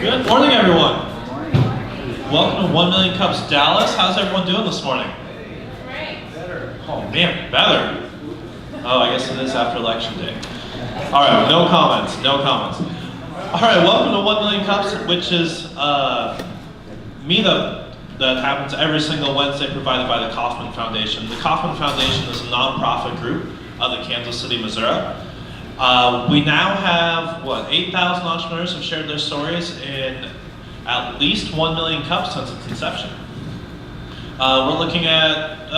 Good morning, everyone. Welcome to 1 Million Cups Dallas. How's everyone doing this morning? Great. Better. Oh man, better. Oh, I guess it is after election day. All right, no comments, no comments. All right, welcome to 1 Million Cups, which is a meetup that happens every single Wednesday provided by the Kauffman Foundation. The Kauffman Foundation is a nonprofit group out of Kansas City, Missouri. We now have, 8,000 entrepreneurs have shared their stories in at least 1 million cups since its inception. We're looking at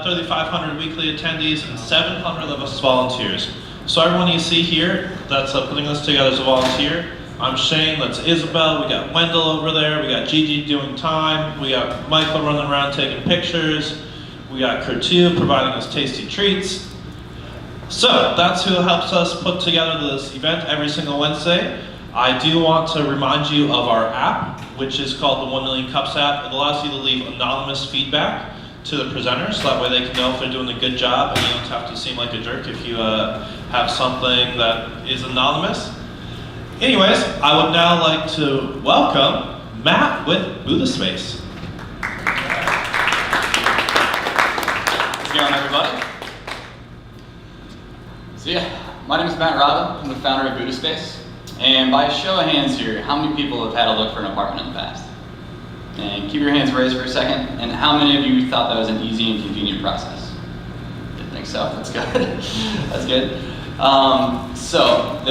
3,500 weekly attendees and 700 of us volunteers. So everyone you see here that's putting this together as a volunteer, I'm Shane, that's Isabel, we got Wendell over there, we got Gigi doing time, we got Michael running around taking pictures, we got Kurtu providing us tasty treats. So that's who helps us put together this event every single Wednesday. I do want to remind you of our app, which is called the 1 Million Cups app. It allows you to leave anonymous feedback to the presenters, so that way they can know if they're doing a good job and you don't have to seem like a jerk if you have something that is anonymous. Anyways, I would now like to welcome Matt with BudaSpace. How's it going, everybody? So yeah, my name is Matt Rava. I'm the founder of BudaSpace. And by a show of hands here, how many people have had a look for an apartment in the past? And keep your hands raised for a second. And how many of you thought that was an easy and convenient process? Didn't think so. That's good. That's good. So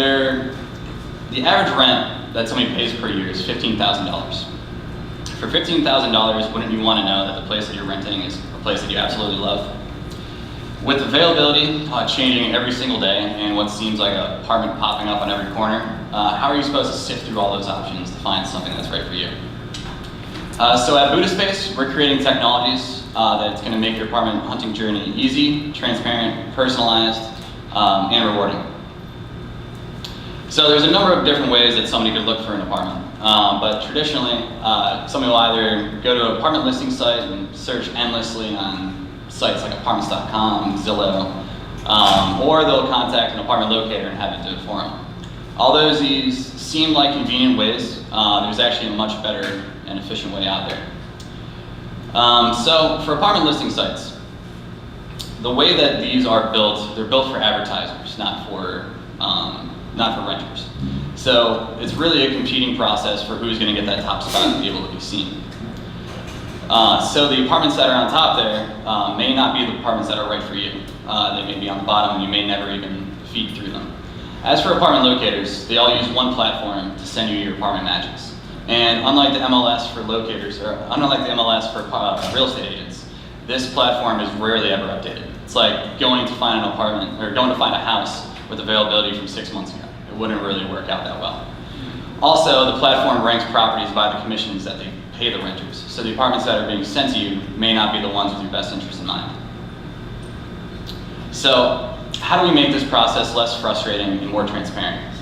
the average rent that somebody pays per year is $15,000. For $15,000, wouldn't you want to know that the place that you're renting is a place that you absolutely love? With availability changing every single day and what seems like an apartment popping up on every corner, how are you supposed to sift through all those options to find something that's right for you? So at BudaSpace, we're creating technologies that's going to make your apartment hunting journey easy, transparent, personalized, and rewarding. So there's a number of different ways that somebody could look for an apartment. But traditionally, somebody will either go to an apartment listing site and search endlessly on sites like apartments.com, Zillow, or they'll contact an apartment locator and have it do it for them. Although these seem like convenient ways, there's actually a much better and efficient way out there. So for apartment listing sites, the way that these are built, they're built for advertisers, not for renters. So it's really a competing process for who's going to get that top spot and be able to be seen. So the apartments that are on top there may not be the apartments that are right for you. They may be on the bottom and you may never even feed through them. As for apartment locators, they all use one platform to send you your apartment matches. And unlike the MLS for locators, or unlike the MLS for real estate agents, this platform is rarely ever updated. It's like going to find an apartment, or going to find a house with availability from 6 months ago. It wouldn't really work out that well. Also, the platform ranks properties by the commissions that they pay the renters. So the apartments that are being sent to you may not be the ones with your best interest in mind. So how do we make this process less frustrating and more transparent?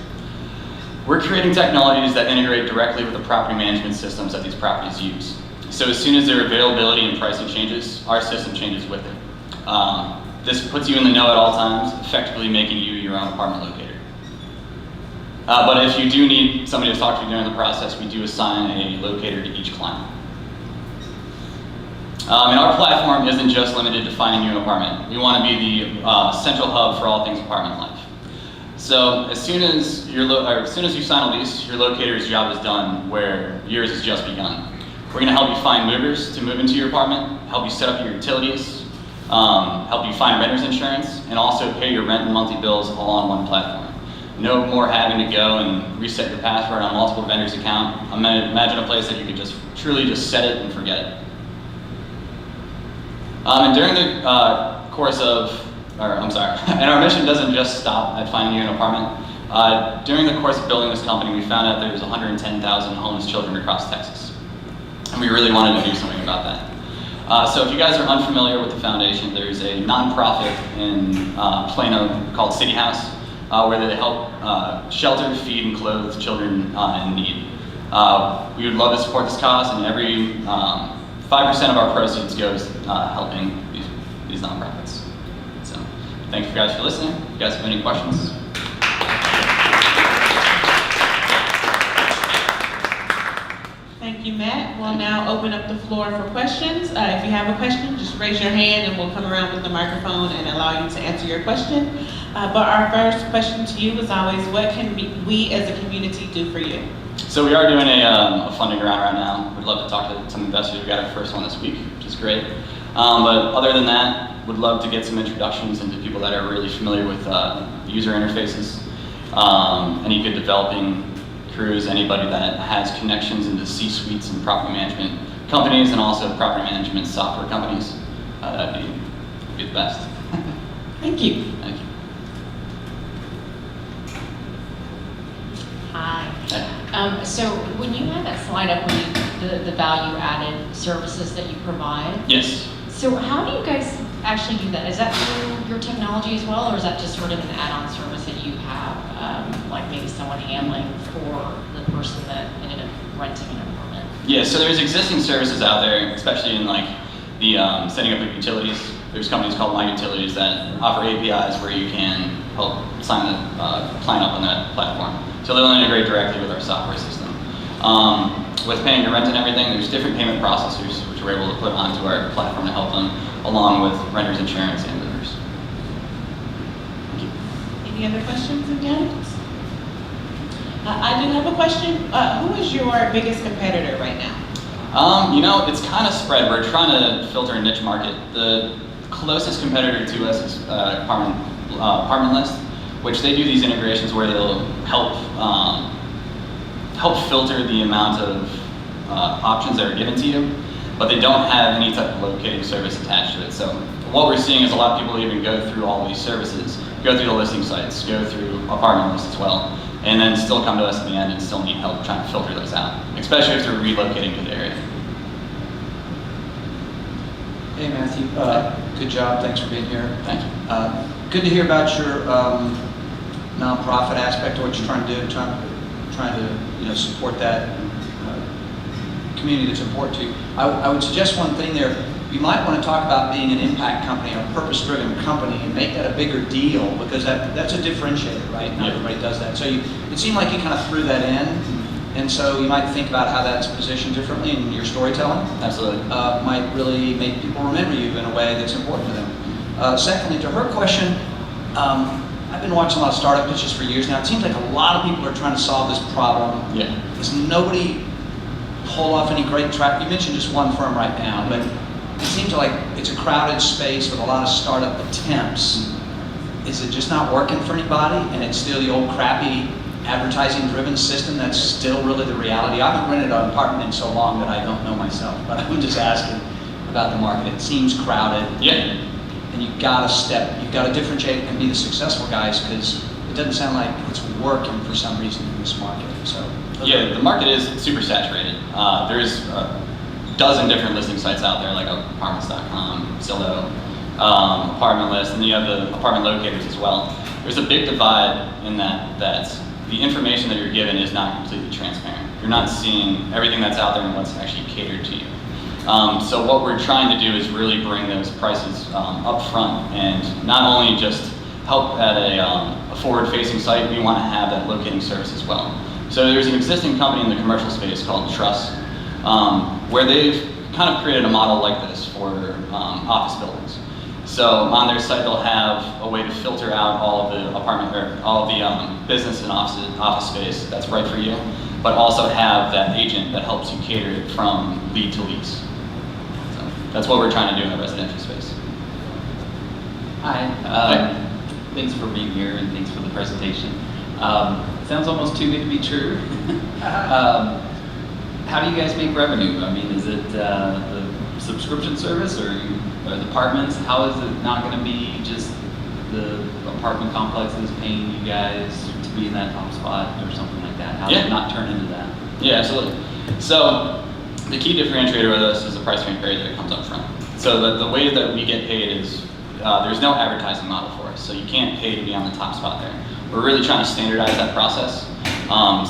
We're creating technologies that integrate directly with the property management systems that these properties use. So as soon as their availability and pricing changes, our system changes with it. This puts you in the know at all times, effectively making you your own apartment locator. But if you do need somebody to talk to you during the process, we do assign a locator to each client. And our platform isn't just limited to finding you an apartment. We want to be the central hub for all things apartment life. So as soon as you sign a lease, your locator's job is done, where yours has just begun. We're going to help you find movers to move into your apartment, help you set up your utilities, help you find renter's insurance, and also pay your rent and monthly bills all on one platform. No more having to go and reset your password on multiple vendors' account. Imagine a place that you could just truly just set it and forget it. And during the course of, and our mission doesn't just stop at finding you an apartment. During the course of building this company, we found out there was 110,000 homeless children across Texas. And we really wanted to do something about that. So if you guys are unfamiliar with the foundation, there's a nonprofit in Plano called City House, where they help shelter, feed, and clothe children in need. We would love to support this cause, and every 5% of our proceeds goes helping these nonprofits. So thank you guys for listening. If you guys have any questions? Thank you, Matt. We'll now open up the floor for questions. If you have a question, just raise your hand and we'll come around with the microphone and allow you to answer your question. But our first question to you is always, what can we as a community do for you? So we are doing a funding round right now. We'd love to talk to some investors. We got our first one this week, which is great. But other than that, would love to get some introductions into people that are really familiar with user interfaces. Any good developing crews, anybody that has connections into C-suites and property management companies and also property management software companies. That'd be the best. Thank you. Thank you. Hi. So when you had that slide up with the value-added services that you provide, Yes. so how do you guys actually do that? Is that through your technology as well, or is that just sort of an add-on service that you have, like maybe someone handling for the person that ended up renting an apartment? Yeah, so there's existing services out there, especially in like the setting up of utilities. There's companies called My Utilities that offer APIs where you can help sign the client up on that platform. So they'll integrate directly with our software system. With paying your rent and everything, there's different payment processors which we're able to put onto our platform to help them, along with renters insurance and movers. Thank you. Any other questions in the audience? I do have a question. Who is your biggest competitor right now? You know, it's kind of spread. We're trying to filter a niche market. The closest competitor to us is Apartment List, which they do these integrations where they'll help filter the amount of options that are given to you, but they don't have any type of locating service attached to it. So what we're seeing is a lot of people even go through all these services, go through the listing sites, go through Apartment List as well, and then still come to us in the end and still need help trying to filter those out, especially if they're relocating to the area. Hey Matthew, good job, thanks for being here. Thank you. Good to hear about your nonprofit aspect of what you're trying to do, trying to support that community that's important to you. I would suggest one thing there. You might want to talk about being an impact company, a purpose-driven company, and make that a bigger deal, because that's a differentiator, right? Not everybody does that. So it seemed like you kind of threw that in, and so you might think about how that's positioned differently in your storytelling. Absolutely. Might really make people remember you in a way that's important to them. Secondly, to her question, I've been watching a lot of startup pitches for years now. It seems like a lot of people are trying to solve this problem. Yeah. Does nobody pull off any great track? You mentioned just one firm right now, but it seems like it's a crowded space with a lot of startup attempts. Is it just not working for anybody, and it's still the old crappy advertising-driven system that's still really the reality? I haven't rented an apartment in so long that I don't know myself, but I'm just asking about the market. It seems crowded. Yeah. And you've got to differentiate and be the successful guys, because it doesn't sound like it's working for some reason in this market. So yeah, the market is super saturated. There's a dozen different listing sites out there, like apartments.com, Zillow, Apartment List, and you have the apartment locators as well. There's a big divide in that the information that you're given is not completely transparent. You're not seeing everything that's out there and what's actually catered to you. So what we're trying to do is really bring those prices up front, and not only just help at a forward-facing site, we want to have that locating service as well. So there's an existing company in the commercial space called Truss, where they've kind of created a model like this for office buildings. So on their site, they'll have a way to filter out all of the business and office space that's right for you, but also have that agent that helps you cater it from lead to lease. So that's what we're trying to do in the residential space. Hi. Thanks for being here and thanks for the presentation. Sounds almost too good to be true. How do you guys make revenue? I mean, is it the subscription service or the apartments? How is it not going to be just the apartment complexes paying you guys to be in that top spot or something like that? How does it not turn into that? Yeah, absolutely. So the key differentiator with us is the price point parity that comes up front. So the way that we get paid is there's no advertising model for us, so you can't pay to be on the top spot there. We're really trying to standardize that process.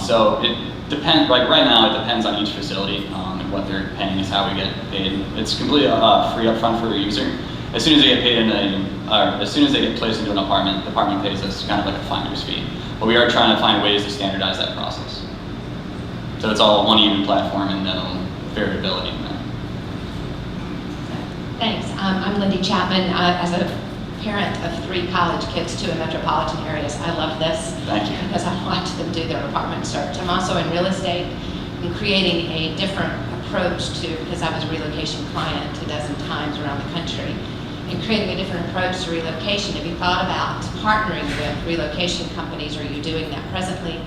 So it depends, like right now it depends on each facility, and what they're paying is how we get paid. It's completely free upfront for a user. As soon as they get paid as soon as they get placed into an apartment, the apartment pays us kind of like a finder's fee. But we are trying to find ways to standardize that process. So it's all one even platform and no variability in that. Thanks. I'm Lindy Chapman. As a parent of 3 college kids, 2 in metropolitan areas, I love this. Thank you. Because I watch them do their apartment search. I'm also in real estate and creating a different approach to, because I was a relocation client a dozen times around the country, and creating a different approach to relocation. Have you thought about partnering with relocation companies? Are you doing that presently?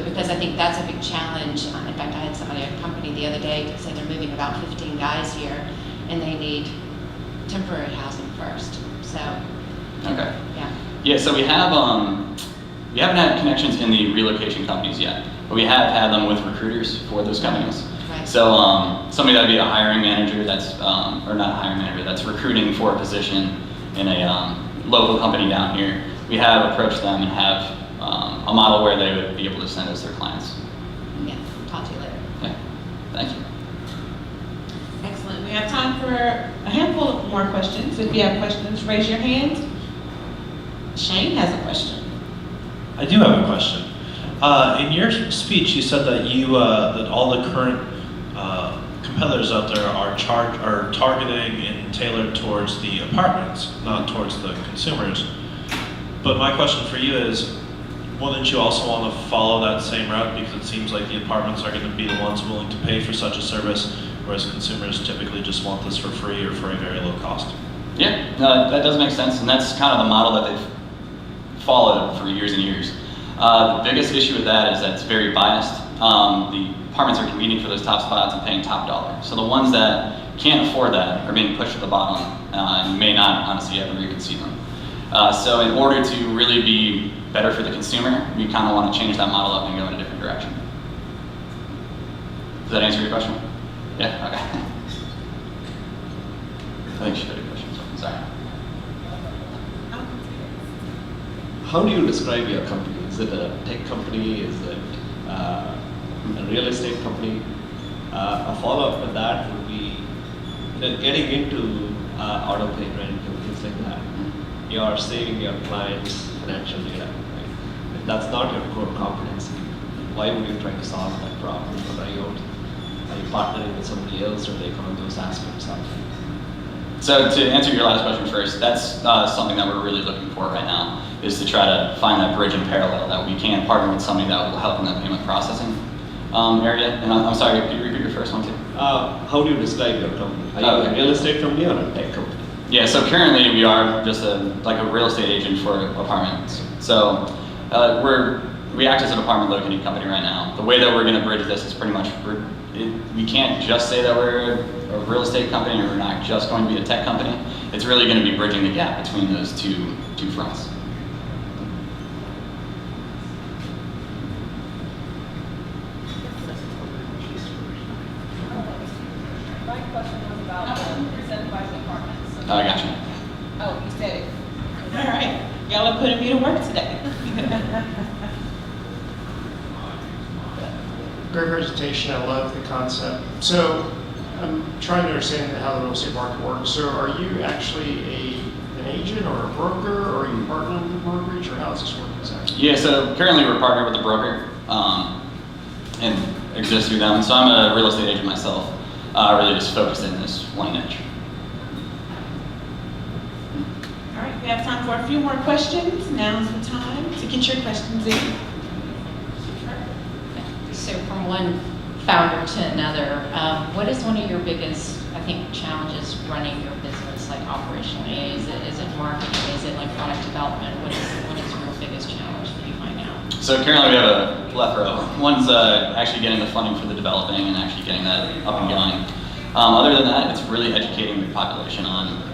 Because I think that's a big challenge. In fact, I had somebody at a company the other day say they're moving about 15 guys here, and they need temporary housing first. So, Okay. yeah. Yeah, so we haven't had connections in the relocation companies yet, but we have had them with recruiters for those companies. Right. So somebody that would be a hiring manager that's, or not a hiring manager, that's recruiting for a position in a local company down here, we have approached them and have a model where they would be able to send us their clients. Yeah, talk to you later. Yeah, thank you. Excellent. We have time for a handful of more questions. If you have questions, raise your hand. Shane has a question. I do have a question. In your speech, you said that that all the current competitors out there are targeting and tailored towards the apartments, not towards the consumers. But my question for you is, wouldn't you also want to follow that same route, because it seems like the apartments are going to be the ones willing to pay for such a service, whereas consumers typically just want this for free or for a very low cost? Yeah, no, that does make sense, and that's kind of the model that they've followed for years and years. The biggest issue with that is that it's very biased. The apartments are competing for those top spots and paying top dollar. So the ones that can't afford that are being pushed to the bottom and may not honestly ever even see them. So in order to really be better for the consumer, we kind of want to change that model up and go in a different direction. Does that answer your question? Yeah, okay. I think she had a question, so sorry. How do you describe your company? Is it a tech company? Is it a real estate company? A follow-up with that would be, getting into auto pay rent and things like that. You are saving your clients financial data, right? If that's not your core competency, why would you try to solve that problem? Or are you partnering with somebody else to take on those aspects of it? So to answer your last question first, that's something that we're really looking for right now, is to try to find that bridge in parallel, that we can partner with somebody that will help in the payment processing area. And I'm sorry, could you repeat your first one too? How do you describe your company? Are you a real estate company or a tech company? Yeah, so currently we are just like a real estate agent for apartments. So we act as an apartment locating company right now. The way that we're going to bridge this is pretty much, we can't just say that we're a real estate company, or we're not just going to be a tech company. It's really going to be bridging the gap between those two fronts. My question was about incentivizing apartments. Oh, I got you. Oh, you said it. All right. Y'all are putting me to work today. Great presentation. I love the concept. So I'm trying to understand how the real estate market works. So are you actually an agent or a broker, or are you partnering with a brokerage, or how does this work exactly? Yeah, so currently we're partnered with a broker and exist through them. So I'm a real estate agent myself, really just focused in this one niche. All right, we have time for a few more questions. Now's the time to get your questions in. So from one founder to another, what is one of your biggest, I think, challenges running your business, like operationally? Is it marketing? Is it like product development? What is your biggest challenge that you find now? So currently we have a plethora. One's actually getting the funding for the developing and actually getting that up and going. Other than that, it's really educating the population on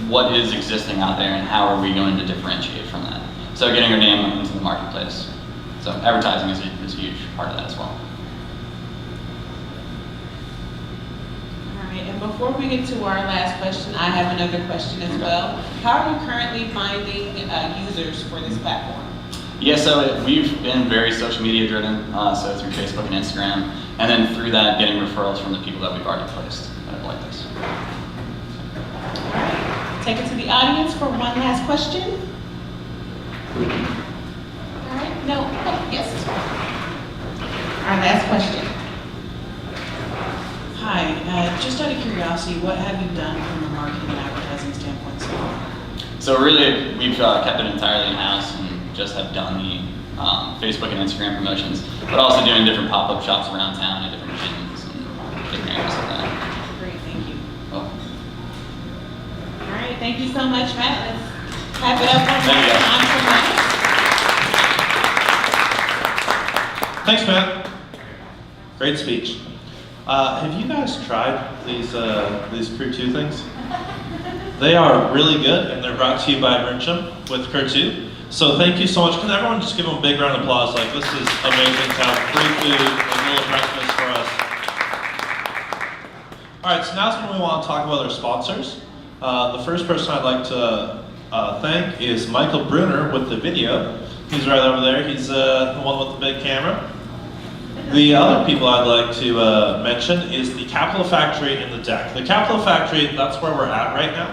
what is existing out there and how are we going to differentiate from that. So getting our name into the marketplace. So advertising is a huge part of that as well. All right, and before we get to our last question, I have another question as well. How are you currently finding users for this platform? Yeah, so we've been very social media driven, so through Facebook and Instagram, and then through that getting referrals from the people that we've already placed that have liked us. All right, take it to the audience for one last question. All right, no, oh, yes. Our last question. Hi, just out of curiosity, what have you done from a marketing and advertising standpoint so far? So really, we've kept it entirely in-house and just have done the Facebook and Instagram promotions, but also doing different pop-up shops around town at different gyms and different areas like that. Great, thank you. Oh. All right, thank you so much, Matt. Let's clap it up one Thank more you. time for Matt. Thanks, Matt. Great speech. Have you guys tried these Crew 2 things? They are really good, and they're brought to you by Burnsham with Crew 2. So thank you so much. Can everyone just give them a big round of applause? Like, this is amazing to have free food and a little breakfast for us. All right, so now's when we want to talk about our sponsors. The first person I'd like to thank is Michael Bruner with the video. He's right over there. He's the one with the big camera. The other people I'd like to mention is the Capital Factory and the Deck. The Capital Factory, that's where we're at right now.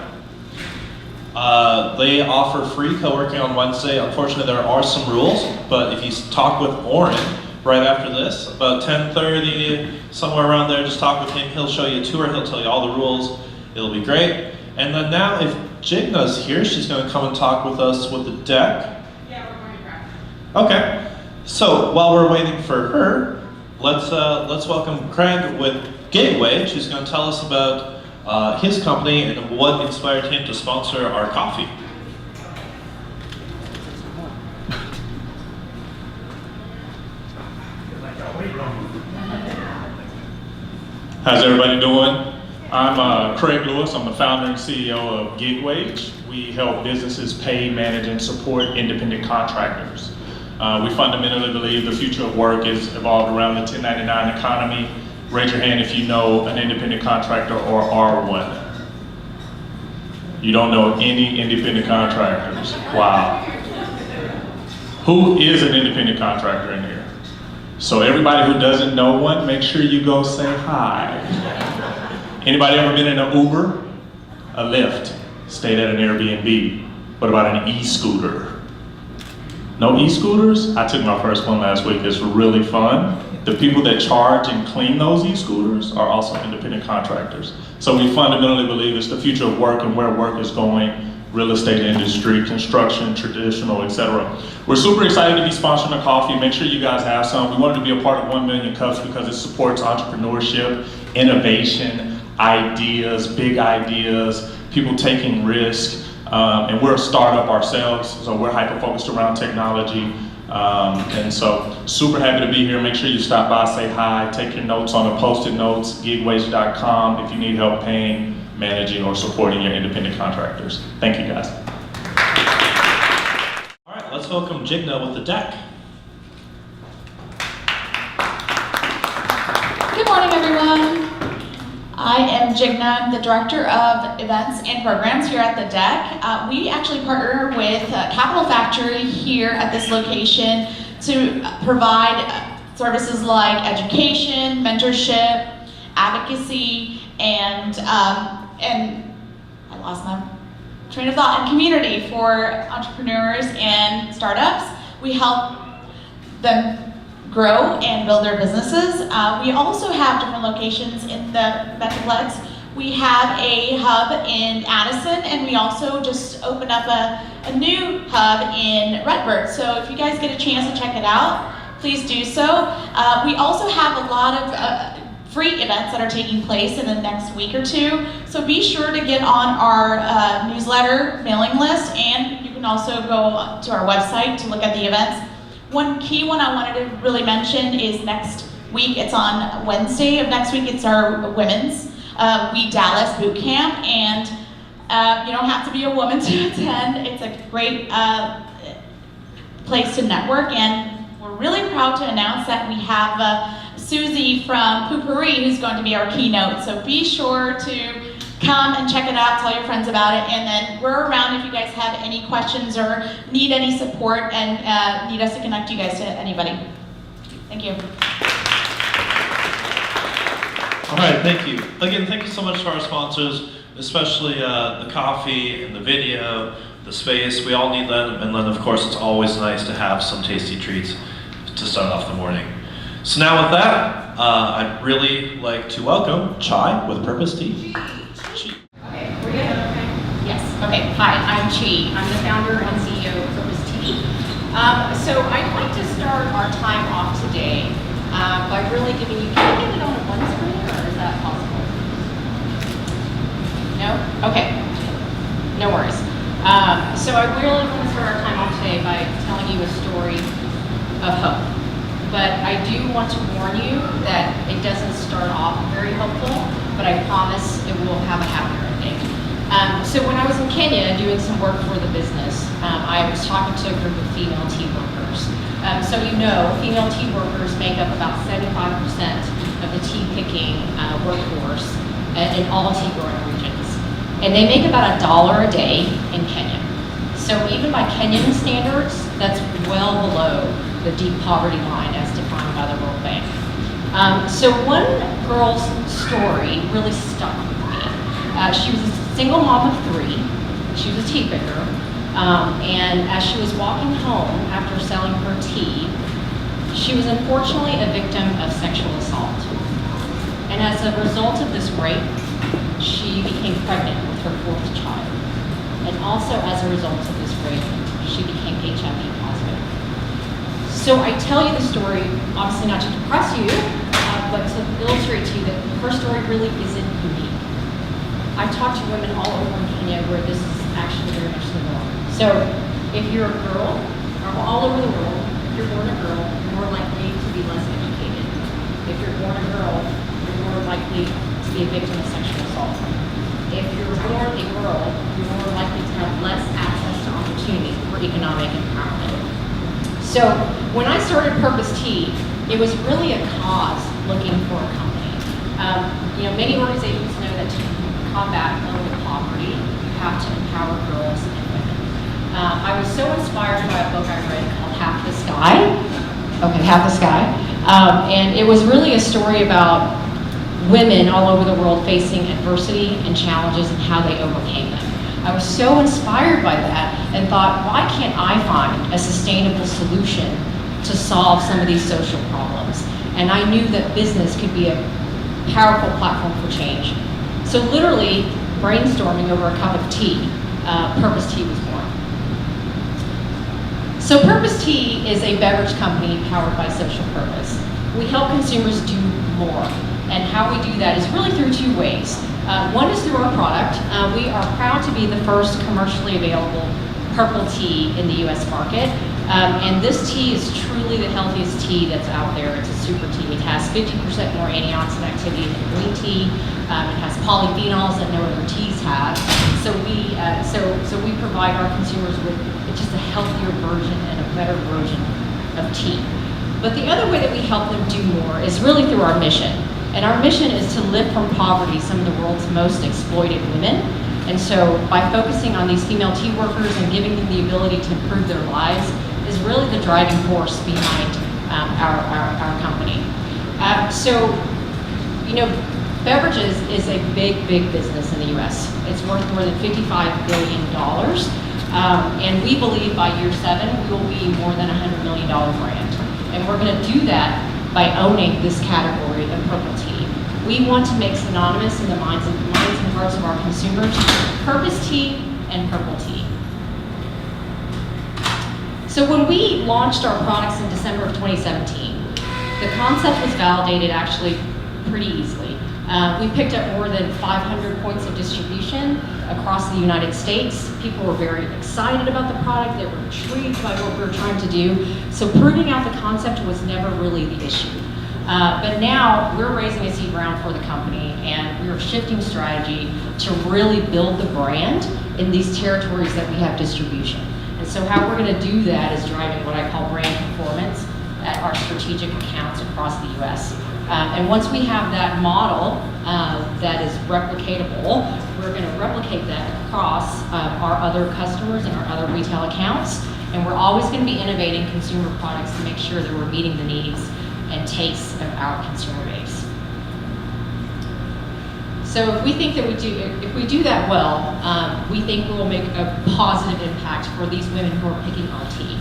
They offer free co-working on Wednesday. Unfortunately, there are some rules, but if you talk with Oren right after this, about 10:30, somewhere around there, just talk with him. He'll show you a tour. He'll tell you all the rules. It'll be great. And then now, if Jigna's here, she's going to come and talk with us with the Deck. Yeah, we're going to practice. Okay. So while we're waiting for her, let's welcome Craig with Gateway. She's going to tell us about his company and what inspired him to sponsor our coffee. How's everybody doing? I'm Craig Lewis. I'm the founder and CEO of GigWage. We help businesses pay, manage, and support independent contractors. We fundamentally believe the future of work is evolved around the 1099 economy. Raise your hand if you know an independent contractor or are one. You don't know any independent contractors. Wow. Who is an independent contractor in here? So everybody who doesn't know one, make sure you go say hi. Anybody ever been in an Uber? A Lyft? Stayed at an Airbnb? What about an e-scooter? No e-scooters? I took my first one last week. It's really fun. The people that charge and clean those e-scooters are also independent contractors. So we fundamentally believe it's the future of work and where work is going, real estate industry, construction, traditional, etc. We're super excited to be sponsoring a coffee. Make sure you guys have some. We wanted to be a part of 1 Million Cups because it supports entrepreneurship, innovation, ideas, big ideas, people taking risks. And we're a startup ourselves, so we're hyper-focused around technology. And so super happy to be here. Make sure you stop by, say hi, take your notes on the Post-it notes, gigwage.com if you need help paying, managing, or supporting your independent contractors. Thank you, guys. All right, let's welcome Jigna with the Deck. Good morning, everyone. I am Jigna, I'm the Director of Events and Programs here at the Deck. We actually partner with Capital Factory here at this location to provide services like education, mentorship, advocacy, and I lost my train of thought, and community for entrepreneurs and startups. We help them grow and build their businesses. We also have different locations in the Metroplex. We have a hub in Addison, and we also just opened up a new hub in Redbird. So if you guys get a chance to check it out, please do so. We also have a lot of free events that are taking place in the next week or two. So be sure to get on our newsletter mailing list, and you can also go to our website to look at the events. One key one I wanted to really mention is next week. It's on Wednesday of next week. It's our women's We Dallas boot camp, and you don't have to be a woman to attend. It's a great place to network, and we're really proud to announce that we have Susie from Poopery who's going to be our keynote. So be sure to come and check it out, tell your friends about it, and then we're around if you guys have any questions or need any support and need us to connect you guys to anybody. Thank you. All right, thank you. Again, thank you so much to our sponsors, especially the coffee and the video, the space. We all need that, and then of course it's always nice to have some tasty treats to start off the morning. So now with that, I'd really like to welcome Chai with Purpose Tea. Okay, we're good? Okay. Yes. Okay. Hi, I'm Chi. I'm the founder and CEO of Purpose Tea. So I'd like to start our time off today by really giving you. Can I get it on one screen, or is that possible? No. Okay. No worries. So I really want to start our time off today by telling you a story of hope. But I do want to warn you that it doesn't start off very hopeful, but I promise it will have a happier ending. So when I was in Kenya doing some work for the business, I was talking to a group of female tea workers. So you know, female tea workers make up about 75% of the tea picking workforce in all tea growing regions. And they make about $1 a day in Kenya. So even by Kenyan standards, that's well below the deep poverty line as defined by the World Bank. So one girl's story really stuck with me. She was a single mom of 3. She was a tea picker. And as she was walking home after selling her tea, she was unfortunately a victim of sexual assault. And as a result of this rape, she became pregnant with her 4th child. And also as a result of this rape, she became HIV positive. So I tell you the story, obviously not to depress you, but to illustrate to you that her story really isn't unique. I've talked to women all over in Kenya where this is actually very much the norm. So if you're a girl, or all over the world, if you're born a girl, you're more likely to be less educated. If you're born a girl, you're more likely to be a victim of sexual assault. If you're born a girl, you're more likely to have less access to opportunity for economic empowerment. So when I started Purpose Tea, it was really a cause looking for a company. Many organizations know that to combat global poverty, you have to empower girls and women. I was so inspired by a book I read called Half the Sky. Okay, Half the Sky. And it was really a story about women all over the world facing adversity and challenges and how they overcame them. I was so inspired by that and thought, why can't I find a sustainable solution to solve some of these social problems? And I knew that business could be a powerful platform for change. So literally, brainstorming over a cup of tea, Purpose Tea was born. So Purpose Tea is a beverage company powered by social purpose. We help consumers do more. And how we do that is really through 2 ways. One is through our product. We are proud to be the first commercially available purple tea in the US market. And this tea is truly the healthiest tea that's out there. It's a super tea. It has 50% more antioxidant activity than green tea. It has polyphenols that no other teas have. So we provide our consumers with just a healthier version and a better version of tea. But the other way that we help them do more is really through our mission. And our mission is to lift from poverty some of the world's most exploited women. And so by focusing on these female tea workers and giving them the ability to improve their lives is really the driving force behind our company. Beverages is a big business in the US. It's worth more than $55 billion. And we believe by year 7, we will be more than a $100 million brand. And we're gonna do that by owning this category of purple tea. We want to make synonymous in the minds and hearts of our consumers, Purpose Tea and purple tea. So when we launched our products in December of 2017, the concept was validated actually pretty easily. We picked up more than 500 points of distribution across the United States. People were very excited about the product. They were intrigued by what we were trying to do. So proving out the concept was never really the issue. But now we're raising a seed round for the company, and we're shifting strategy to really build the brand in these territories that we have distribution. And so how we're going to do that is driving what I call brand performance at our strategic accounts across the US. And once we have that model that is replicatable, we're going to replicate that across our other customers and our other retail accounts. And we're always going to be innovating consumer products to make sure that we're meeting the needs and tastes of our consumer base. So if we think that if we do that well, we think we will make a positive impact for these women who are picking our tea.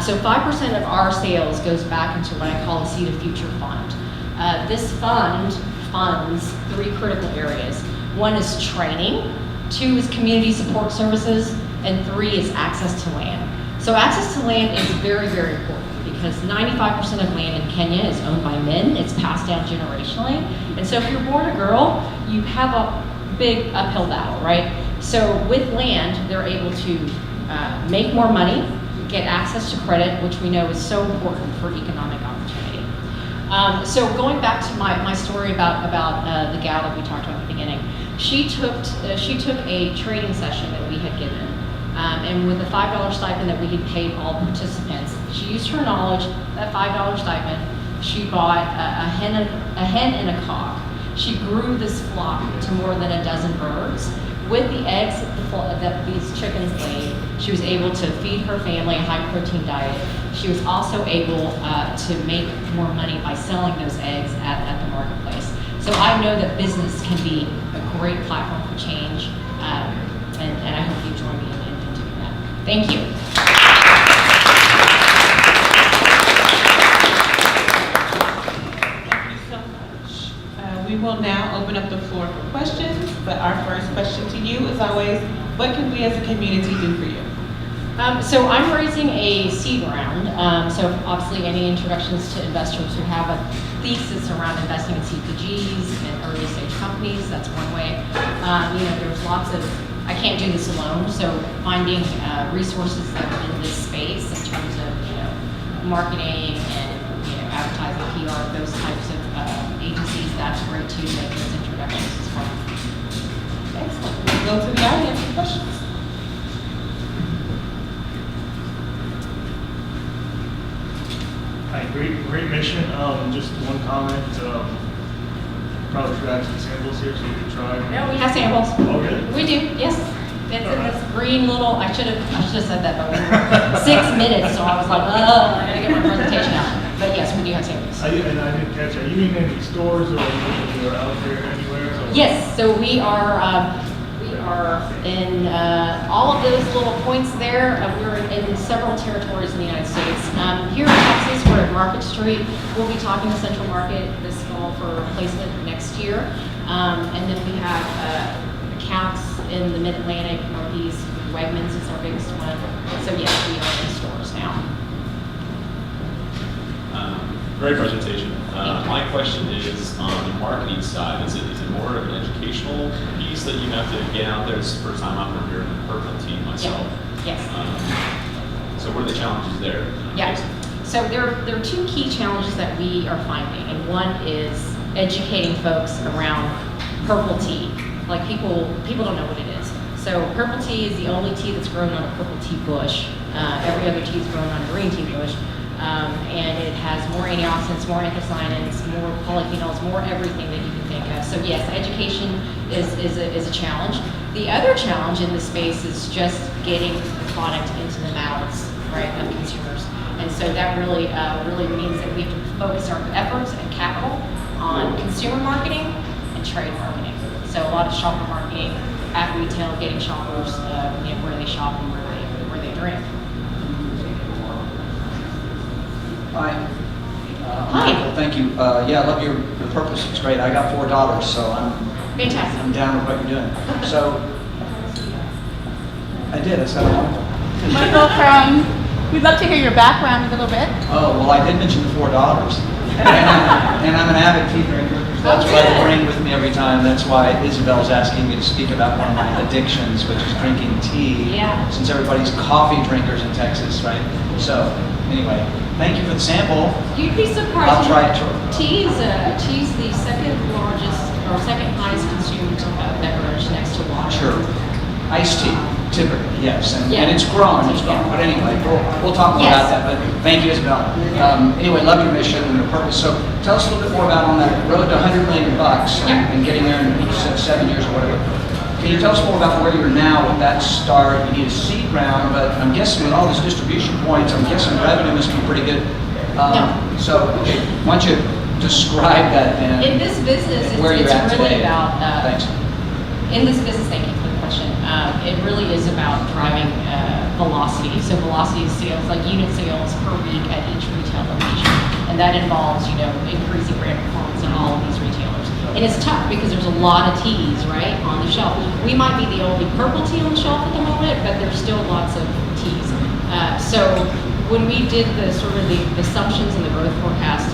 So 5% of our sales goes back into what I call a Seed of Future Fund. This fund funds 3 critical areas. 1 is training, 2 is community support services, and 3 is access to land. So access to land is very, very important because 95% of land in Kenya is owned by men. It's passed down generationally. And so if you're born a girl, you have a big uphill battle, right? So with land, they're able to make more money, get access to credit, which we know is so important for economic opportunity. So going back to my story about the gal that we talked about at the beginning, she took a training session that we had given, and with a $5 stipend that we had paid all participants, she used her knowledge, that $5 stipend, she bought a hen and a cock. She grew this flock to more than a dozen birds. With the eggs that these chickens laid, she was able to feed her family a high-protein diet. She was also able to make more money by selling those eggs at the marketplace. So I know that business can be a great platform for change, and I hope you join me in doing that. Thank you. Thank you so much. We will now open up the floor for questions, but our first question to you is always, what can we as a community do for you? So I'm raising a seed round. So obviously any introductions to investors who have a thesis around investing in CPGs and early stage companies, that's one way. There's lots of, I can't do this alone, so finding resources that are in this space in terms of, marketing and, advertising, PR, those types of agencies, that's great too, to make those introductions as well. Excellent. We'll go to the audience for questions. Hi, great mission. Just one comment. Probably should have some samples here so you can try. No, we have samples. Oh, really? We do, yes. It's in this green little, I should have said that, but we were 6 minutes, so I was like, oh, I gotta get my presentation out. But yes, we do have samples. And I didn't catch, are you in any stores or are you out there anywhere? Or? Yes, so we are in all of those little points there. We're in several territories in the United States. Here in Texas, we're at Market Street. We'll be talking to Central Market this fall for placement next year. And then we have accounts in the Mid-Atlantic, Northeast. Wegmans is our biggest one. So yes, we are in stores now. Great presentation. My question is on the marketing side. Is it more of an educational piece that you have to get out there? It's the first time I'm here in the purple team myself. Yeah. Yes. So what are the challenges there? Yeah. So there are 2 key challenges that we are finding, and one is educating folks around purple tea. Like people don't know what it is. So purple tea is the only tea that's grown on a purple tea bush. Every other tea is grown on a green tea bush. And it has more antioxidants, more anthocyanins, more polyphenols, more everything that you can think of. So yes, education is a challenge. The other challenge in this space is just getting the product into the mouths, right, of consumers. And so that really means that we have to focus our efforts and capital on consumer marketing and trade marketing. So a lot of shopper marketing at retail, getting shoppers where they shop and where they drink. Hi. Hi. Michael, thank you. Yeah, I love your purpose. It's great. I got 4 daughters, so Fantastic. I'm down with what you're doing. So I did. I said Michael, we'd love to hear your background a little bit. Oh, well, I did mention the 4 daughters. And I'm an avid tea drinker. That's what I bring with me every time. That's why Isabel's asking me to speak about one of my addictions, which is drinking tea. Yeah. Since everybody's coffee drinkers in Texas, right? So, anyway, thank you for the sample. You'd be surprised. I'll try it. Tea's the second largest or second highest consumed beverage next to water. Sure. Iced tea, typically, yes. And it's grown. But anyway, we'll talk more about that. But thank you, Isabel. Anyway, love your mission and your purpose. So tell us a little bit more about on that road to $100 million and getting there in 7 years or whatever. Can you tell us more about where you're now with that start? You need a seed round, but I'm guessing with all these distribution points, I'm guessing revenue must be pretty good. So, okay, why don't you describe that then? In this business, where you're at it's really today. about. Thanks. In this business, thank you for the question. It really is about driving velocity. So velocity is sales, like unit sales per week at each retail location. And that involves, increasing brand performance in all of these retailers. And it's tough because there's a lot of teas, right, on the shelf. We might be the only purple tea on the shelf at the moment, but there's still lots of teas. So when we did the assumptions and the growth forecast,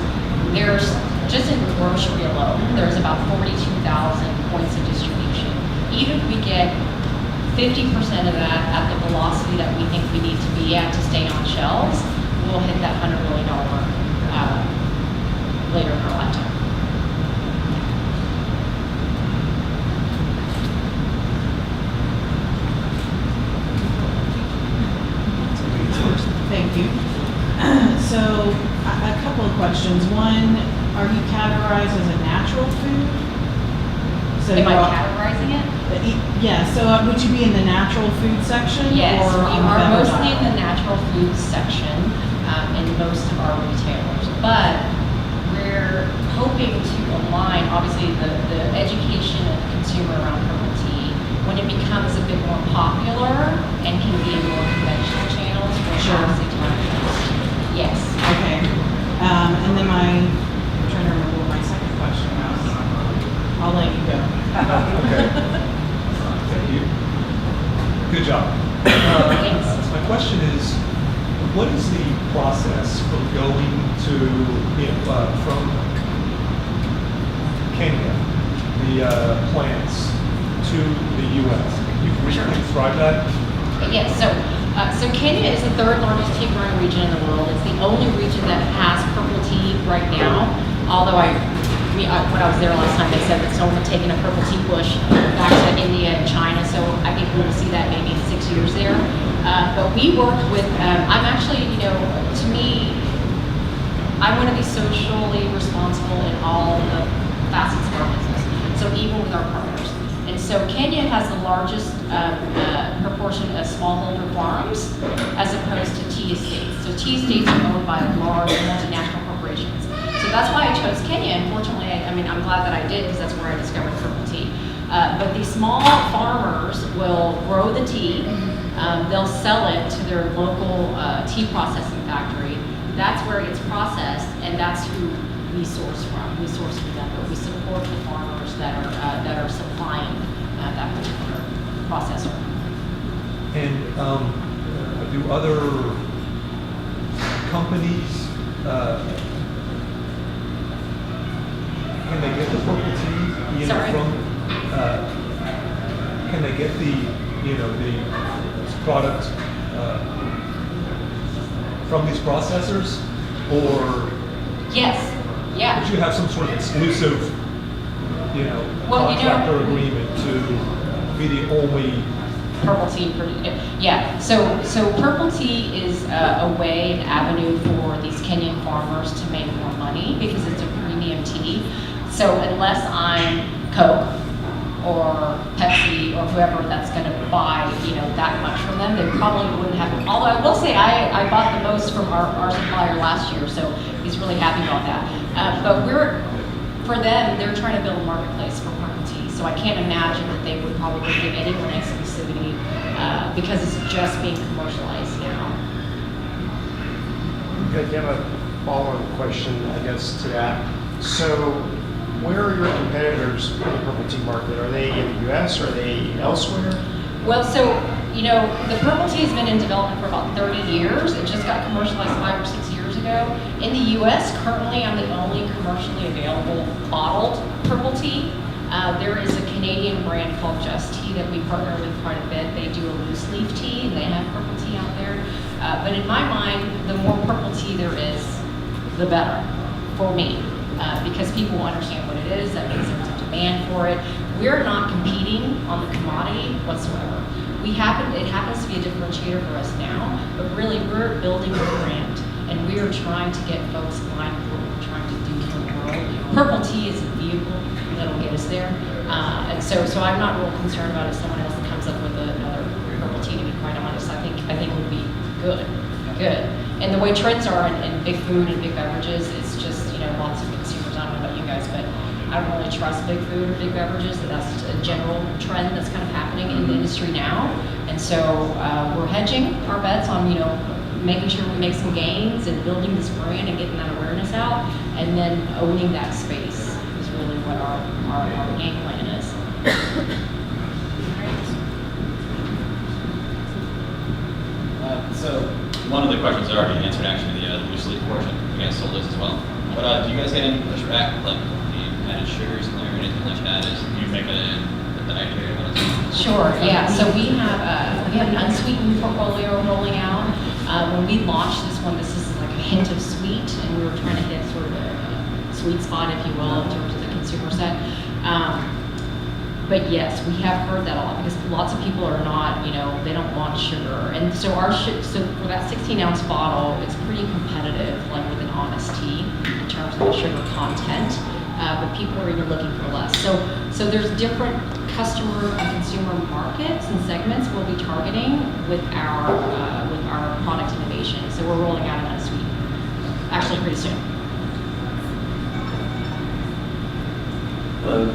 there's just in grocery alone, there's about 42,000 points of distribution. Even if we get 50% of that at the velocity that we think we need to be at to stay on shelves, we'll hit that $100 million mark later in our lifetime. Thank you. So, a couple of questions. One, are you categorized as a natural food? So Am I you are- categorizing it? Yeah, so would you be in the natural food section? Yes, or we on the are beverage mostly in aisle? the natural food section in most of our retailers. But we're hoping to align, obviously, the education of the consumer around purple tea when it becomes a bit more popular and can be in more conventional channels. Sure. Yes. Okay. And then I'm trying to remember what my second question was. I'll let you go. Okay. Thank you. Good job. My question is, what is the process from going to, from Kenya, the plants, to the U.S.? Can you briefly describe that? Yes, so Kenya is the third largest tea growing region in the world. It's the only region that has purple tea right now. Although when I was there last time, they said that someone had taken a purple tea bush back to India and China. So I think we'll see that maybe in 6 years there. But we worked with, I'm actually, to me, I want to be socially responsible in all the facets of our business. So even with our partners. And so Kenya has the largest proportion of smallholder farms as opposed to tea estates. So tea estates are owned by large multinational corporations. So that's why I chose Kenya. Unfortunately, I'm glad that I did because that's where I discovered purple tea. But these small farmers will grow the tea. They'll sell it to their local tea processing factory. That's where it gets processed, and that's who we source from. We source from them, but we support the farmers that are supplying that particular processor. And do other companies, can they get the purple tea? Sorry? Can they get the product from these processors, or? Yes. Yeah. Would you have some sort of exclusive, contractor agreement to be the only purple tea? Yeah. So purple tea is a way, an avenue for these Kenyan farmers to make more money because it's a premium tea. So unless I'm Coke or Pepsi or whoever that's going to buy, that much from them, they probably wouldn't have. Although I will say I bought the most from our supplier last year, so he's really happy about that. But for them, they're trying to build a marketplace for purple tea. So I can't imagine that they would probably give anyone exclusivity because it's just being commercialized now. Okay, I have a follow-up question, I guess, to that. So where are your competitors in the purple tea market? Are they in the U.S. or are they elsewhere? Well, so, the purple tea has been in development for about 30 years. It just got commercialized 5 or 6 years ago. In the U.S., currently, I'm the only commercially available bottled purple tea. There is a Canadian brand called Just Tea that we partner with quite a bit. They do a loose leaf tea, and they have purple tea out there. But in my mind, the more purple tea there is, the better for me. Because people will understand what it is, that means there's a demand for it. We're not competing on the commodity whatsoever. It happens to be a differentiator for us now, but really we're building a brand and we are trying to get folks aligned with what we're trying to do here in the world. Purple tea is a vehicle that'll get us there. And so I'm not real concerned about if someone else comes up with another purple tea, to be quite honest. I think it would be good. And the way trends are in big food and big beverages, it's just, lots of consumers, I don't know about you guys, but I don't really trust big food or big beverages. That's a general trend that's kind of happening in the industry now. And so we're hedging our bets on, making sure we make some gains and building this brand and getting that awareness out, and then owning that space is really what our game plan is. So one of the questions I already answered, actually, the loose leaf portion. You guys sold this as well. But do you guys get any pushback, like the added sugars in there or anything like that? As you make a dietary one? Sure. Yeah. So we have an unsweetened portfolio rolling out. When we launched this one, this is like a hint of sweet, and we were trying to hit sort of a sweet spot, if you will, in terms of the consumer set. But yes, we have heard that a lot because lots of people are not, they don't want sugar. And so so for that 16-ounce bottle, it's pretty competitive, like with an Honest Tea in terms of the sugar content. But people are even looking for less. So there's different customer and consumer markets and segments we'll be targeting with our product innovation. So we're rolling out an unsweetened, actually pretty soon.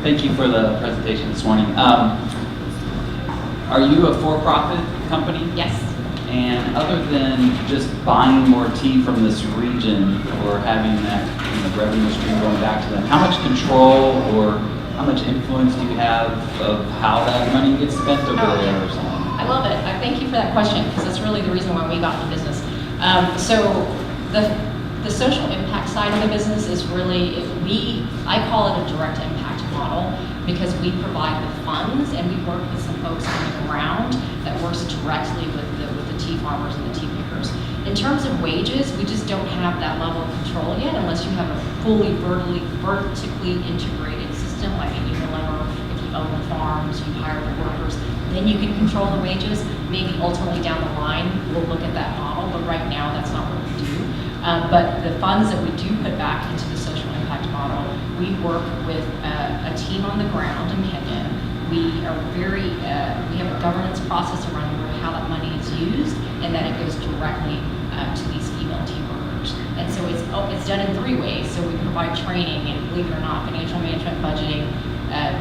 Thank you for the presentation this morning. Are you a for-profit company? Yes. And other than just buying more tea from this region or having that revenue stream going back to them, how much control or how much influence do you have of how that money gets spent over there or something? I love it. I thank you for that question because that's really the reason why we got into business. So the social impact side of the business is really, I call it a direct impact model because we provide the funds and we work with some folks on the ground that works directly with the tea farmers and the tea pickers. In terms of wages, we just don't have that level of control yet unless you have a fully vertically integrated system like a Unilever. If you own the farms, you hire the workers, then you can control the wages. Maybe ultimately down the line, we'll look at that model, but right now that's not what we do. But the funds that we do put back into the social impact model, we work with a team on the ground in Kenya. We have a governance process around how that money is used and that it goes directly to these female tea workers. And so it's done in 3 ways. So we provide training and, believe it or not, financial management, budgeting,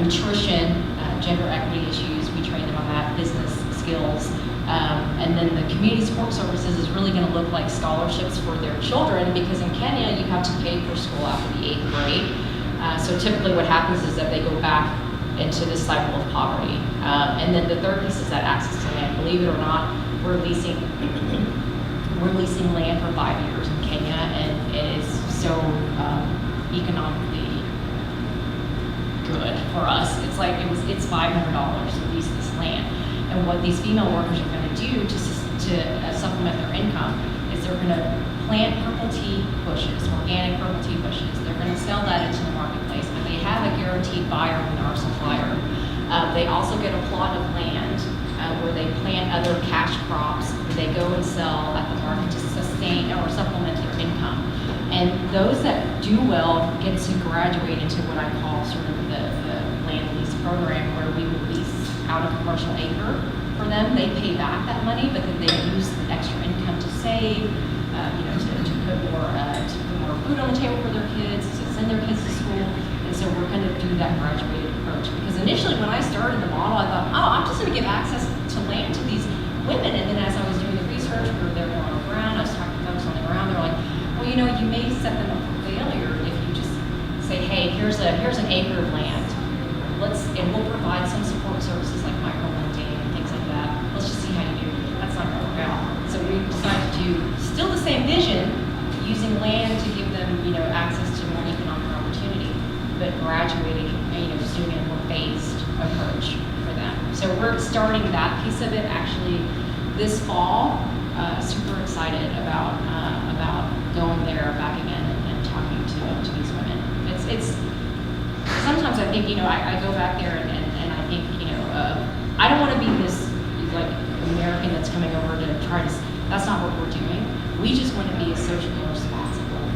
nutrition, gender equity issues. We train them on that, business skills. And then the community support services is really going to look like scholarships for their children because in Kenya you have to pay for school after the 8th grade. So typically what happens is that they go back into this cycle of poverty. And then the third piece is that access to land. Believe it or not, we're leasing land for 5 years in Kenya, and it is so economically good for us. It's like it's $500 to lease this land. And what these female workers are going to do to supplement their income is they're going to plant purple tea bushes, organic purple tea bushes. They're going to sell that into the marketplace, but they have a guaranteed buyer in our supplier. They also get a plot of land where they plant other cash crops that they go and sell at the market to sustain or supplement their income. And those that do well get to graduate into what I call sort of the land lease program, where we will lease out a commercial acre for them. They pay back that money, but then they use the extra income to save, to put more food on the table for their kids, to send their kids to school. And so we're going to do that graduated approach. Because initially when I started the model, I thought, I'm just going to give access to land to these women. And then as I was doing the research, we were there on the ground, I was talking to folks on the ground, they're like, well, you may set them up for failure if you just say, hey, here's an acre of land. And we'll provide some support services like micro-lending and things like that. Let's just see how you do. That's not going to work out. So we decided to do still the same vision, using land to give them, access to more economic opportunity, but graduating, just doing a more phased approach for them. So we're starting that piece of it actually this fall. Super excited about going there back again and talking to these women. It's sometimes I think, I go back there and I think, I don't want to be this like American that's coming over to try to, that's not what we're doing. We just want to be a socially responsible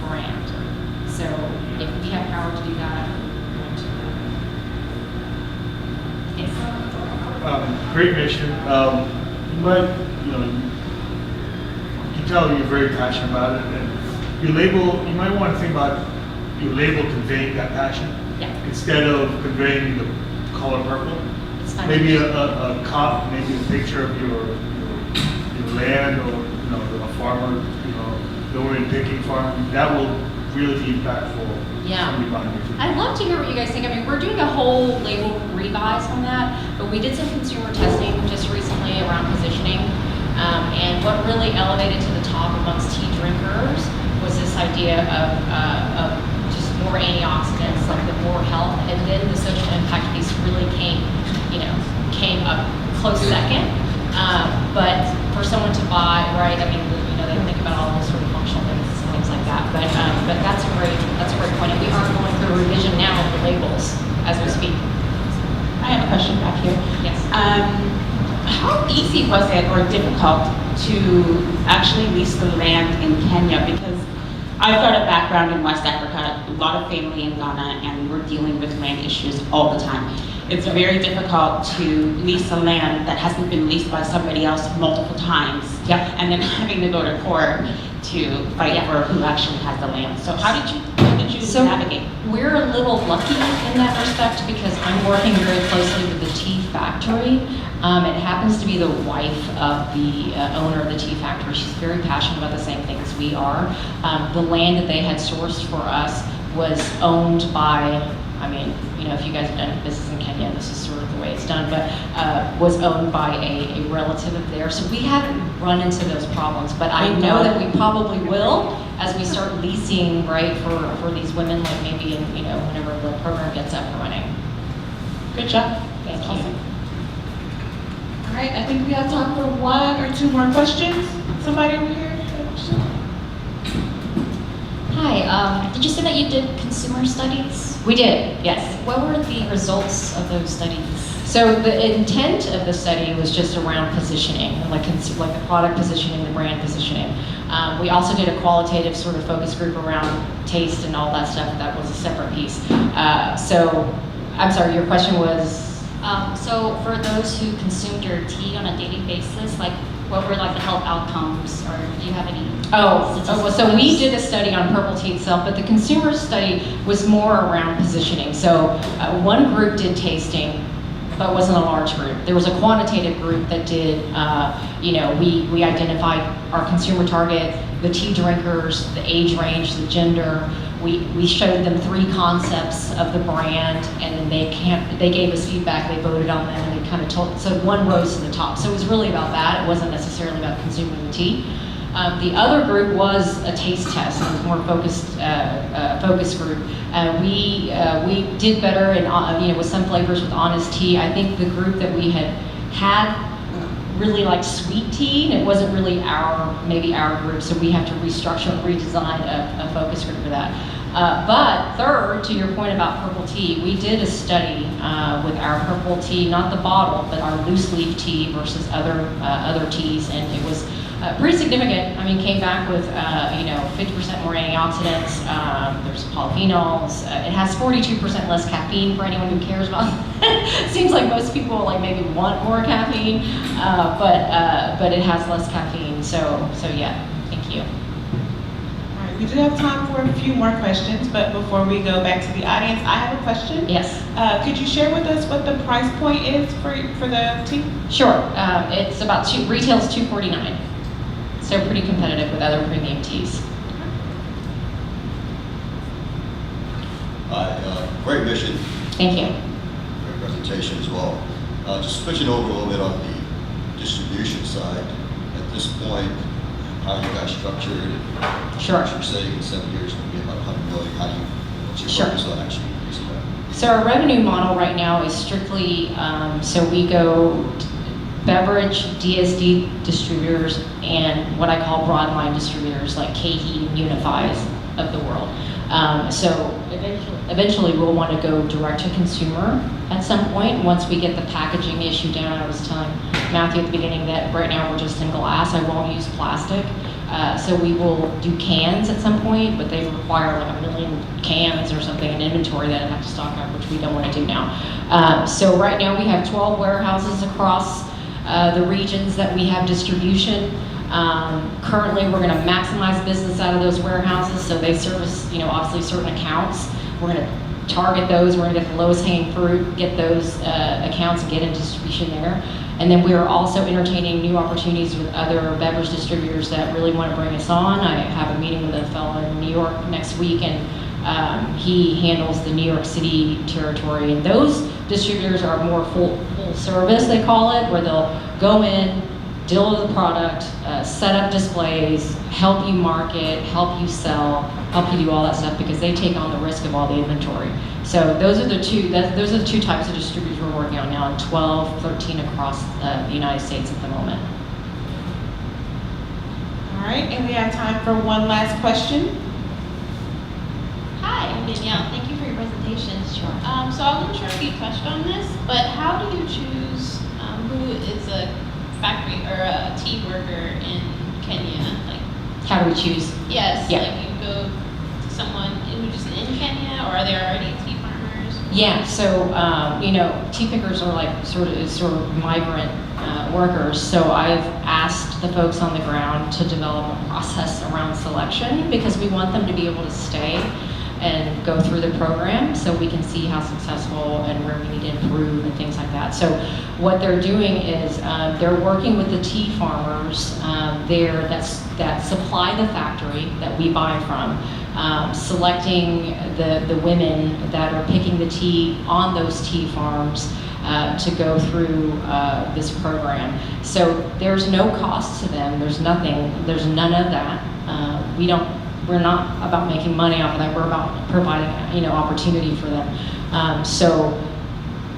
brand. So if we have power to do that, we're going to. Yes. Great mission. But, you can tell you're very passionate about it. And your label, you might want to think about your label conveying that passion. Yeah. Instead of conveying the color purple, It's fine. maybe a cup, maybe a picture of your land, or a farmer, going and picking farm. That will really be impactful. Yeah. Somebody buying your food. I'd love to hear what you guys think. I mean, we're doing a whole label revise on that, but we did some consumer testing just recently around positioning. And what really elevated to the top amongst tea drinkers was this idea of just more antioxidants, like the more health, and then the social impact piece really came up close second. But for someone to buy, right? I mean, they think about all those sort of functional benefits and things like that. But that's a great point. And we are going through a revision now of the labels as we speak. I have a question back here. Yes. How easy was it or difficult to actually lease the land in Kenya? Because I've got a background in West Africa, a lot of family in Ghana, and we're dealing with land issues all the time. It's very difficult to lease a land that hasn't been leased by somebody else multiple times. Yep. And then having to go to court to fight for who actually has the land. So how did you navigate? We're a little lucky in that respect because I'm working very closely with the tea factory. It happens to be the wife of the owner of the tea factory. She's very passionate about the same things we are. The land that they had sourced for us was owned by, if you guys have done business in Kenya, this is sort of the way it's done, but was owned by a relative of theirs. So we haven't run into those problems, but I know that we probably will as we start leasing, right, for these women, like maybe in, whenever the program gets up and running. Good job. Thank you. Awesome. All right, I think we have time for one or two more questions. Somebody over here? Hi, did you say that you did consumer studies? We did, yes. What were the results of those studies? So the intent of the study was just around positioning, like the product positioning, the brand positioning. We also did a qualitative sort of focus group around taste and all that stuff. That was a separate piece. So, I'm sorry, your question was? So for those who consumed your tea on a daily basis, like what were like the health outcomes, or do you have any? So we did a study on purple tea itself, but the consumer study was more around positioning. So one group did tasting, but wasn't a large group. There was a quantitative group that did, we identified our consumer target, the tea drinkers, the age range, the gender. We showed them 3 concepts of the brand, and then they gave us feedback. They voted on them, and they kind of so one rose to the top. So it was really about that. It wasn't necessarily about consuming the tea. The other group was a taste test. It was more focus group. We did better in with some flavors with Honest Tea. I think the group that we had really liked sweet tea, and it wasn't really our group, so we have to restructure and redesign a focus group for that. But third, to your point about purple tea, we did a study with our purple tea, not the bottle, but our loose leaf tea versus other teas, and it was pretty significant. I mean, came back with 50% more antioxidants. There's polyphenols. It has 42% less caffeine for anyone who cares about. Seems like most people maybe want more caffeine, but it has less caffeine. So yeah. Thank you. All right, we do have time for a few more questions, but before we go back to the audience, I have a question. Yes. Could you share with us what the price point is for the tea? Sure. It's about retail's $2.49. So pretty competitive with other premium teas. Great mission. Thank you. Great presentation as well. Just switching over a little bit on the distribution side. At this point, how are you guys structured? Sure. You're saying in 7 years it'll be about 100 million. What's your Sure. focus on actually increasing that? So our revenue model right now is strictly, so we go beverage, DSD distributors, and what I call broadline distributors like KeHE and Unifies of the world. So eventually we'll want to go direct to consumer at some point once we get the packaging issue down. I was telling Matthew at the beginning that right now we're just in glass. I won't use plastic. So we will do cans at some point, but they require like 1 million cans or something in inventory that I have to stock up, which we don't want to do now. So right now we have 12 warehouses across the regions that we have distribution. Currently, we're going to maximize business out of those warehouses, so they service, obviously certain accounts. We're going to target those. We're going to get the lowest hanging fruit, get those accounts and get into distribution there. And then we are also entertaining new opportunities with other beverage distributors that really want to bring us on. I have a meeting with a fellow in New York next week, and he handles the New York City territory. And those distributors are more full service, they call it, where they'll go in, deal with the product, set up displays, help you market, help you sell, help you do all that stuff, because they take on the risk of all the inventory. So those are the two types of distributors we're working on now, 12, 13 across the United States at the moment. All right, and we have time for one last question. Hi, I'm Danielle. Thank you for your presentation. Sure. So I wasn't sure if you touched on this, but how do you choose who is a factory or a tea worker in Kenya? Like, how do we choose? Yes. Yeah. Like you go to someone who's just in Kenya, or are there already tea farmers? Yeah. So tea pickers are like sort of migrant workers. So I've asked the folks on the ground to develop a process around selection, because we want them to be able to stay and go through the program so we can see how successful and where we need to improve and things like that. So what they're doing is they're working with the tea farmers there that supply the factory that we buy from, selecting the women that are picking the tea on those tea farms to go through this program. So there's no cost to them. There's none of that. We're not about making money off of that. We're about providing, opportunity for them. So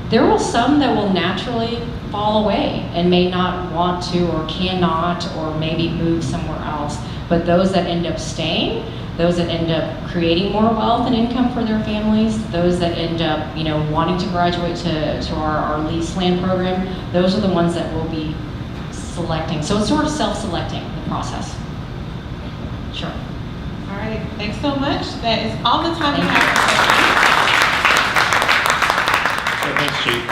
there will some that will naturally fall away and may not want to or cannot or maybe move somewhere else. But those that end up staying, those that end up creating more wealth and income for their families, those that end up, wanting to graduate to our lease land program, those are the ones that we'll be selecting. So it's sort of self-selecting, the process. Sure. All right, thanks so much. That is all the time we have for questions. Okay, thanks, Chief.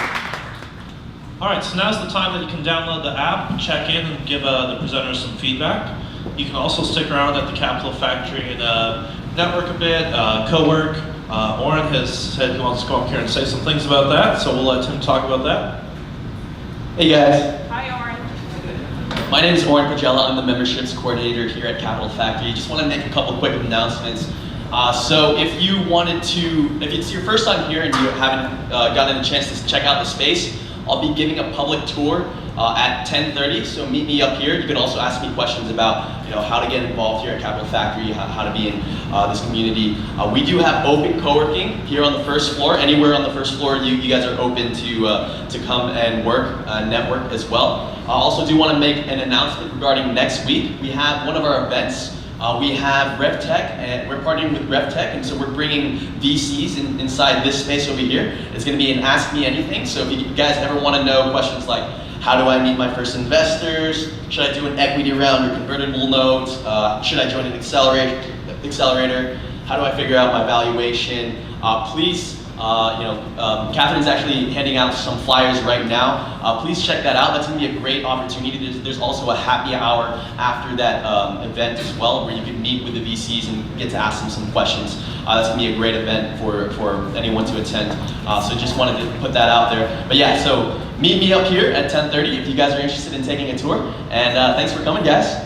All right, so now's the time that you can download the app, check in, and give the presenters some feedback. You can also stick around at the Capital Factory and network a bit, co-work. Oren has said he wants to come up here and say some things about that, so we'll let Tim talk about that. Hey guys. Hi, Oren. My name is Oren Pagella. I'm the memberships coordinator here at Capital Factory. Just want to make a couple quick announcements. So if it's your first time here and you haven't gotten a chance to check out the space, I'll be giving a public tour at 10:30. So meet me up here. You can also ask me questions about how to get involved here at Capital Factory, how to be in this community. We do have open co-working here on the first floor. Anywhere on the first floor, you guys are open to come and work, network as well. I also do want to make an announcement regarding next week. We have one of our events. We have RevTech, and we're partnering with RevTech, and so we're bringing VCs inside this space over here. It's going to be an Ask Me Anything. So if you guys ever want to know questions like, how do I meet my first investors? Should I do an equity round or convertible notes? Should I join an accelerator? How do I figure out my valuation? Please, Catherine's actually handing out some flyers right now. Please check that out. That's going to be a great opportunity. There's also a happy hour after that event as well, where you can meet with the VCs and get to ask them some questions. That's going to be a great event for anyone to attend. So just wanted to put that out there. But yeah, so meet me up here at 10:30 if you guys are interested in taking a tour. And thanks for coming, guys.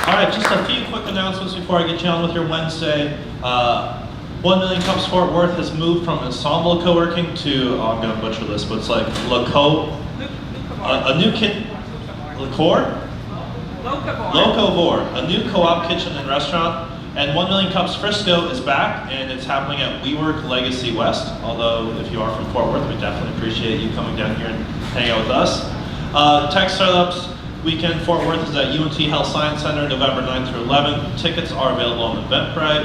All right, just a few quick announcements before I get you on with your Wednesday. 1 Million Cups Fort Worth has moved from Ensemble Co-working to, I'm going to butcher this, but it's like a new kit, Locavor, a new co-op kitchen and restaurant. And 1 Million Cups Frisco is back, and it's happening at WeWork Legacy West. Although, if you are from Fort Worth, we definitely appreciate you coming down here and hanging out with us. Tech Startups Weekend Fort Worth is at UNT Health Science Center, November 9th through 11th. Tickets are available on Eventbrite.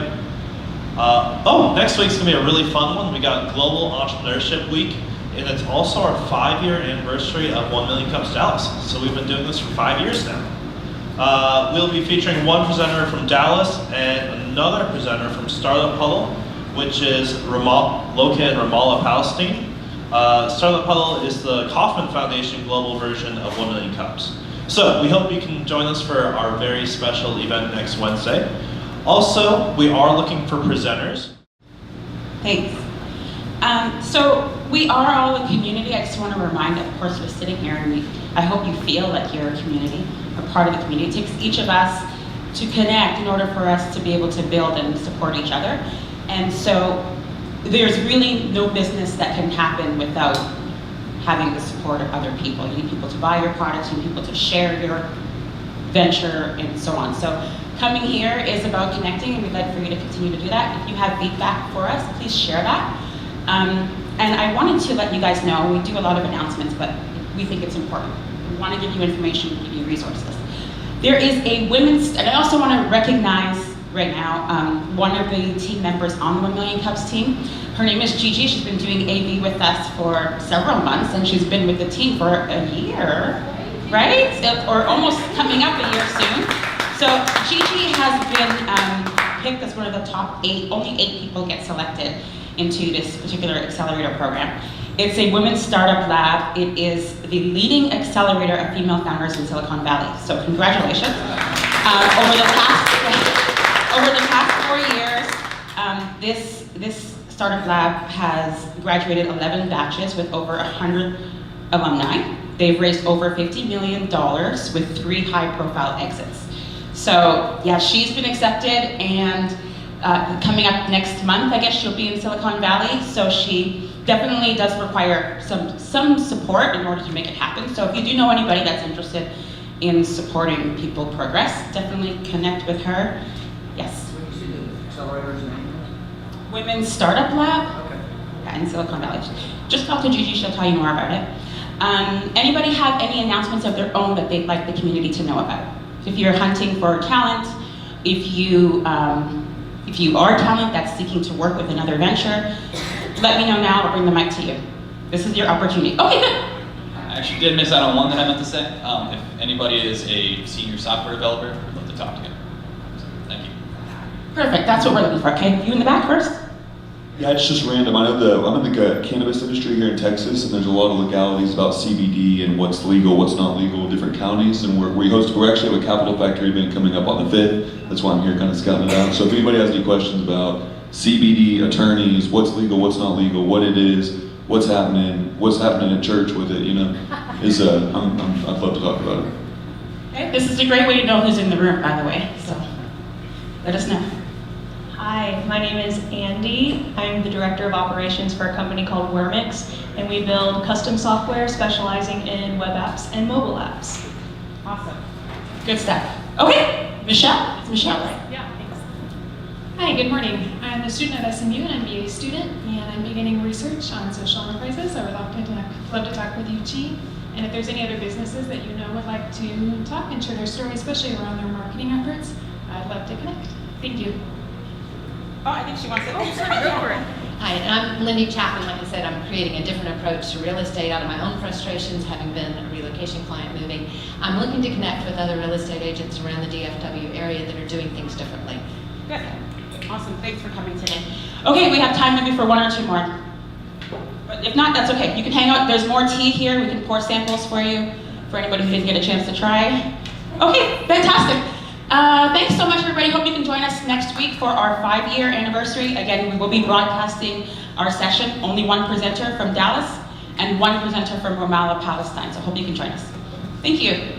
Next week's gonna be a really fun one. We got Global Entrepreneurship Week, and it's also our 5-year anniversary of 1 Million Cups Dallas. So we've been doing this for 5 years now. We'll be featuring one presenter from Dallas and another presenter from Startup Huddle, which is located in Ramallah, Palestine. Starlet Puddle is the Kauffman Foundation global version of 1 Million Cups. So we hope you can join us for our very special event next Wednesday. Also, we are looking for presenters. Thanks. So we are all a community. I just want to remind, of course, we're sitting here and I hope you feel like you're a community, a part of the community. It takes each of us to connect in order for us to be able to build and support each other. And so there's really no business that can happen without having the support of other people. You need people to buy your products, you need people to share your venture, and so on. So coming here is about connecting, and we'd like for you to continue to do that. If you have feedback for us, please share that. And I wanted to let you guys know, we do a lot of announcements, but we think it's important. We want to give you information, give you resources. There is a women's, and I also want to recognize right now one of the team members on the 1 Million Cups team. Her name is Gigi. She's been doing AV with us for several months, and she's been with the team for a year, right? Or almost coming up a year soon. So Gigi has been picked as one of the top 8, only 8 people get selected into this particular accelerator program. It's a women's startup lab. It is the leading accelerator of female founders in Silicon Valley. So congratulations. Over the past 4 years, this startup lab has graduated 11 batches with over 100 alumni. They've raised over $50 million with 3 high-profile exits. So yeah, she's been accepted, and coming up next month, I guess she'll be in Silicon Valley. So she definitely does require some support in order to make it happen. So if you do know anybody that's interested in supporting people progress, definitely connect with her. Yes. What did you see the accelerator's name? Women's Startup Lab. Okay. Yeah, in Silicon Valley. Just talk to Gigi, she'll tell you more about it. Anybody have any announcements of their own that they'd like the community to know about? If you're hunting for talent, if you are talent that's seeking to work with another venture, let me know now, I'll bring the mic to you. This is your opportunity. Okay, good. I actually did miss out on one that I meant to say. If anybody is a senior software developer, I'd love to talk to you. So, thank you. Perfect, that's what we're looking for. Okay, you in the back first? Yeah, it's just random. I know I'm in the cannabis industry here in Texas, and there's a lot of legalities about CBD and what's legal, what's not legal in different counties. And we're actually have a Capital Factory event coming up on the 5th. That's why I'm here kind of scouting it out. So if anybody has any questions about CBD, attorneys, what's legal, what's not legal, what it is, what's happening at church with it, I'd love to talk about it. Okay, this is a great way to know who's in the room, by the way, so let us know. Hi, my name is Andy. I'm the Director of Operations for a company called Wormix, and we build custom software specializing in web apps and mobile apps. Awesome. Good stuff. Okay, Michelle? It's Michelle, right? Yeah, thanks. Hi, good morning. I'm a student at SMU, and I'm a BA student, and I'm beginning research on social enterprises. I would love to talk with you, Chi. And if there's any other businesses that you know would like to talk and share their story, especially around their marketing efforts, I'd love to connect. Thank you. Oh, I think she wants to. Oh, sorry, go for it. Hi, and I'm Lindy Chapman. Like I said, I'm creating a different approach to real estate out of my own frustrations, having been a relocation client moving. I'm looking to connect with other real estate agents around the DFW area that are doing things differently. Good. Awesome. Thanks for coming today. Okay, we have time maybe for 1 or 2 more. But if not, that's okay. You can hang out. There's more tea here. We can pour samples for you, for anybody who didn't get a chance to try. Okay, fantastic. Thanks so much, everybody. Hope you can join us next week for our 5-year anniversary. Again, we will be broadcasting our session. Only 1 presenter from Dallas and 1 presenter from Ramallah, Palestine. So hope you can join us. Thank you.